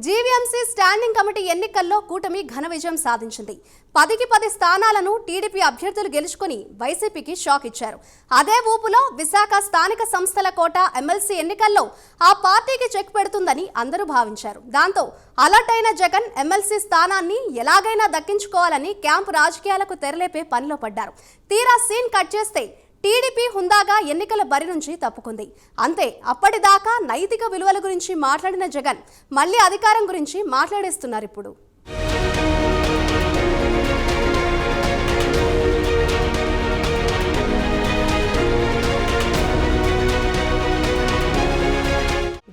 GVMC standing committee ఎన్నికల్లో కూటమి ఘన విజయం సాధించింది. 10కి 10 స్థానాలను టీడీపీ అభ్యర్థులు గెలుచుకొని వైసీపీకి షాక్ ఇచ్చారు. అదే ఊపులో విశాఖ స్థానిక సంస్థల కోట ఎమ్మెల్సీ ఎన్నికల్లో ఆ పార్టీకి చెక్ పెడుతుందని అందరూ భావించారు. దాంతో అలర్ట్ అయిన జగన్ ఎమ్మెల్సీ స్థానాన్ని ఎలాగైనా దక్కించుకోవాలని క్యాంపు రాజకీయాలకు తెరలేపే పనిలో పడ్డారు. తీరా సీన్ కట్ చేస్తే టీడీపీ హుందాగా ఎన్నికల బరి నుంచి తప్పుకుంది. అంతే, అప్పటిదాకా నైతిక విలువల గురించి మాట్లాడిన జగన్ మళ్ళీ అధికారం గురించి మాట్లాడేస్తున్నారు. ఇప్పుడు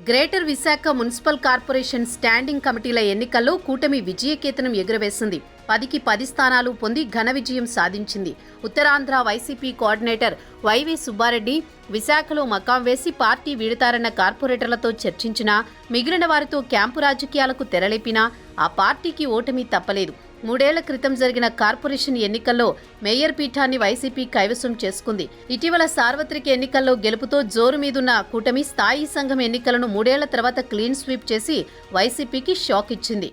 greater Visakha municipal corporation standing కమిటీల ఎన్నికల్లో కూటమి విజయకేతనం ఎగురవేసింది. 10కి 10 స్థానాలు పొంది ఘన విజయం సాధించింది. ఉత్తరాంధ్ర వైసీపీ కోఆర్డినేటర్ వైవి సుబ్బారెడ్డి విశాఖలో మకాం వేసి పార్టీ వీడతారన్న కార్పొరేటర్లతో చర్చించినా, మిగిలిన వారితో క్యాంపు రాజకీయాలకు తెరలేపినా ఆ పార్టీకి ఓటమి తప్పలేదు. 3 ఏళ్ల క్రితం జరిగిన కార్పొరేషన్ ఎన్నికల్లో మేయర్ పీఠాన్ని వైసీపీ కైవసం చేసుకుంది. ఇటీవల సార్వత్రిక ఎన్నికల్లో గెలుపుతో జోరు మీదున్న కూటమి స్థాయి సంఘం ఎన్నికలను 3 ఏళ్ల తర్వాత క్లీన్ స్వీప్ చేసి వైసీపీకి షాక్ ఇచ్చింది.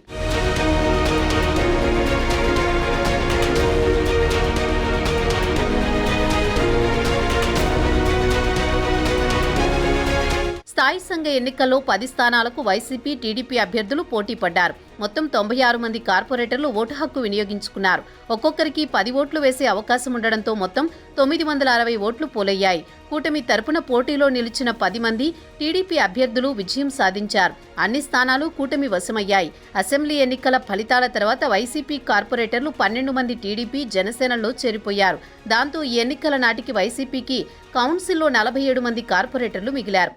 స్థాయి సంఘ ఎన్నికల్లో 10 స్థానాలకు వైసీపీ, టీడీపీ అభ్యర్థులు పోటీ పడ్డారు. మొత్తం 96 మంది కార్పొరేటర్లు ఓటు హక్కు వినియోగించుకున్నారు. ఒక్కొక్కరికి 10 ఓట్లు వేసే అవకాశం ఉండడంతో మొత్తం 960 ఓట్లు పోలయ్యాయి. కూటమి తరపున పోటీలో నిలిచిన 10 మంది టీడీపీ అభ్యర్థులు విజయం సాధించారు. అన్ని స్థానాలు కూటమి వశమయ్యాయి. అసెంబ్లీ ఎన్నికల ఫలితాల తర్వాత వైసీపీ కార్పొరేటర్లు 12 మంది టీడీపీ, జనసేనలో చేరిపోయారు. దాంతో ఈ ఎన్నికల నాటికి వైసీపీకి కౌన్సిల్లో 47 మంది కార్పొరేటర్లు మిగిలారు.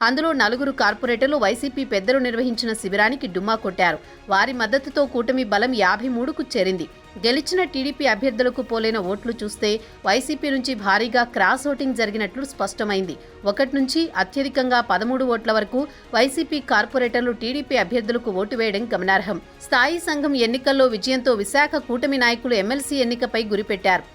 అందులో 4 కార్పొరేటర్లు వైసీపీ పెద్దలు నిర్వహించిన శిబిరానికి డుమ్మా కొట్టారు. వారి మద్దతుతో కూటమి బలం 53కు చేరింది. గెలిచిన టీడీపీ అభ్యర్థులకు పోలైన ఓట్లు చూస్తే వైసీపీ నుంచి భారీగా క్రాస్ ఓటింగ్ జరిగినట్లు స్పష్టమైంది. 1 నుంచి అత్యధికంగా 13 ఓట్ల వరకు వైసీపీ కార్పొరేటర్లు టీడీపీ అభ్యర్థులకు ఓటు వేయడం గమనార్హం. స్థాయి సంఘం ఎన్నికల్లో విజయంతో విశాఖ కూటమి నాయకులు ఎమ్మెల్సీ ఎన్నికపై గురిపెట్టారు.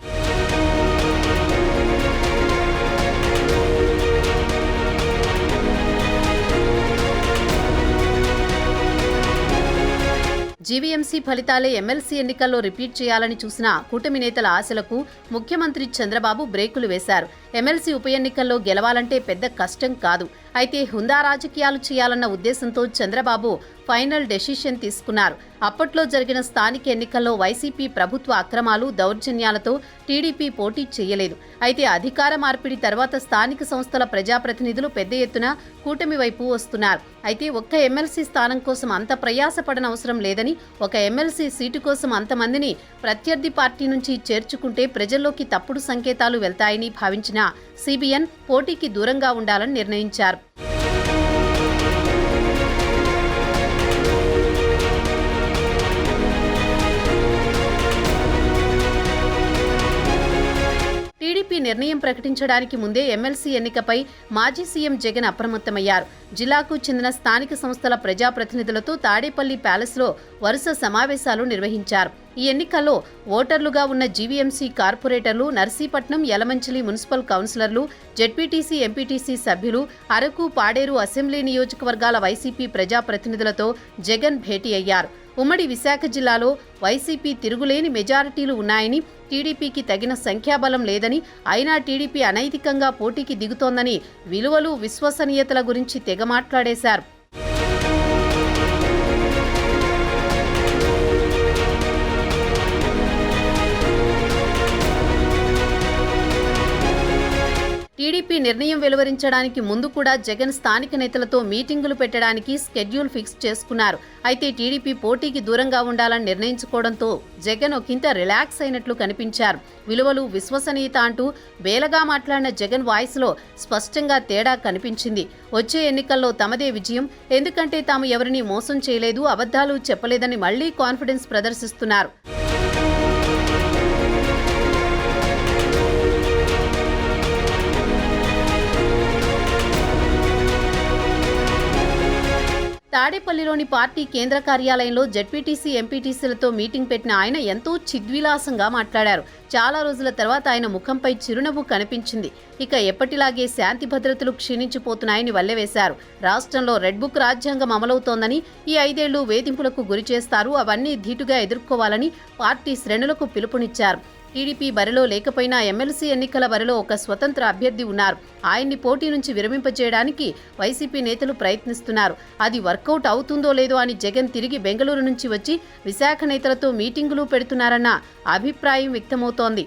జీవీఎంసీ ఫలితాలే ఎమ్మెల్సీ ఎన్నికల్లో రిపీట్ చేయాలని చూసిన కూటమి నేతల ఆశలకు ముఖ్యమంత్రి చంద్రబాబు బ్రేకులు వేశారు. ఎమ్మెల్సీ ఉప ఎన్నికల్లో గెలవాలంటే పెద్ద కష్టం కాదు. అయితే హుందా రాజకీయాలు చేయాలన్న ఉద్దేశంతో చంద్రబాబు ఫైనల్ డెసిషన్ తీసుకున్నారు. అప్పట్లో జరిగిన స్థానిక ఎన్నికల్లో వైసీపీ ప్రభుత్వ అక్రమాలు, దౌర్జన్యాలతో టీడీపీ పోటీ చేయలేదు. అయితే అధికార మార్పిడి తర్వాత స్థానిక సంస్థల ప్రజాప్రతినిధులు పెద్ద ఎత్తున కూటమి వైపు వస్తున్నారు. అయితే ఒక్క ఎమ్మెల్సీ స్థానం కోసం అంత ప్రయాసపడనవసరం లేదని, ఒక ఎమ్మెల్సీ సీటు కోసం అంతమందిని ప్రత్యర్థి పార్టీ నుంచి చేర్చుకుంటే ప్రజల్లోకి తప్పుడు సంకేతాలు వెళ్తాయని భావించిన సిబిఎన్ పోటీకి దూరంగా ఉండాలని నిర్ణయించారు. టీడీపీ నిర్ణయం ప్రకటించడానికి ముందే ఎమ్మెల్సీ ఎన్నికపై మాజీ సీఎం జగన్ అప్రమత్తమయ్యారు. జిల్లాకు చెందిన స్థానిక సంస్థల ప్రజాప్రతినిధులతో తాడేపల్లి ప్యాలెస్లో వరుస సమావేశాలు నిర్వహించారు. ఈ ఎన్నికల్లో ఓటర్లుగా ఉన్న జీవీఎంసీ కార్పొరేటర్లు, నర్సీపట్నం, యలమంచిలి మున్సిపల్ కౌన్సిలర్లు, జెడ్పీటీసీ, ఎంపీటీసీ సభ్యులు, అరకు, పాడేరు అసెంబ్లీ నియోజకవర్గాల వైసీపీ ప్రజాప్రతినిధులతో జగన్ భేటీ అయ్యారు. ఉమ్మడి విశాఖ జిల్లాలో వైసీపీ తిరుగులేని మెజారిటీలు ఉన్నాయని, టీడీపీకి తగిన సంఖ్యాబలం లేదని, అయినా టీడీపీ అనైతికంగా పోటీకి దిగుతోందని విలువలు, విశ్వసనీయతల గురించి తెగ మాట్లాడేశారు. టీడీపీ నిర్ణయం వెలువరించడానికి ముందు కూడా జగన్ స్థానిక నేతలతో మీటింగులు పెట్టడానికి స్కెడ్యూల్ ఫిక్స్ చేసుకున్నారు. అయితే టీడీపీ పోటీకి దూరంగా ఉండాలని నిర్ణయించుకోవడంతో జగన్ ఒకంత రిలాక్స్ అయినట్లు కనిపించారు. విలువలు, విశ్వసనీయత అంటూ వేలగా మాట్లాడిన జగన్ వాయిస్లో స్పష్టంగా తేడా కనిపించింది. వచ్చే ఎన్నికల్లో తమదే విజయం, ఎందుకంటే తాము ఎవరిని మోసం చేయలేదు, అబద్ధాలు చెప్పలేదని మళ్లీ కాన్ఫిడెన్స్ ప్రదర్శిస్తున్నారు. తాడేపల్లి తాడేపల్లిలోని పార్టీ కేంద్ర కార్యాలయంలో జెడ్పీటీసీ ఎంపీటీసీలతో మీటింగ్ పెట్టిన ఆయన ఎంతో చిద్విలాసంగా మాట్లాడారు. చాలా రోజుల తర్వాత ఆయన ముఖంపై చిరునవ్వు కనిపించింది. ఇక ఎప్పటిలాగే శాంతి భద్రతలు క్షీణించిపోతున్నాయని వల్లెవేశారు. రాష్ట్రంలో రెడ్ బుక్ రాజ్యాంగం అమలవుతోందని, ఈ 5 ఏళ్లు వేధింపులకు గురి చేస్తారు, అవన్నీ ధీటుగా ఎదుర్కోవాలని పార్టీ శ్రేణులకు పిలుపునిచ్చారు. టీడీపీ బరిలో లేకపోయినా ఎమ్మెల్సీ ఎన్నికల బరిలో ఒక స్వతంత్ర అభ్యర్థి ఉన్నారు. ఆయన్ని పోటీ నుంచి విరమింపచేయడానికి వైసీపీ నేతలు ప్రయత్నిస్తున్నారు. అది వర్కౌట్ అవుతుందో లేదో అని జగన్ తిరిగి బెంగళూరు నుంచి వచ్చి విశాఖ నేతలతో మీటింగులు పెడుతున్నారన్న అభిప్రాయం వ్యక్తమవుతోంది.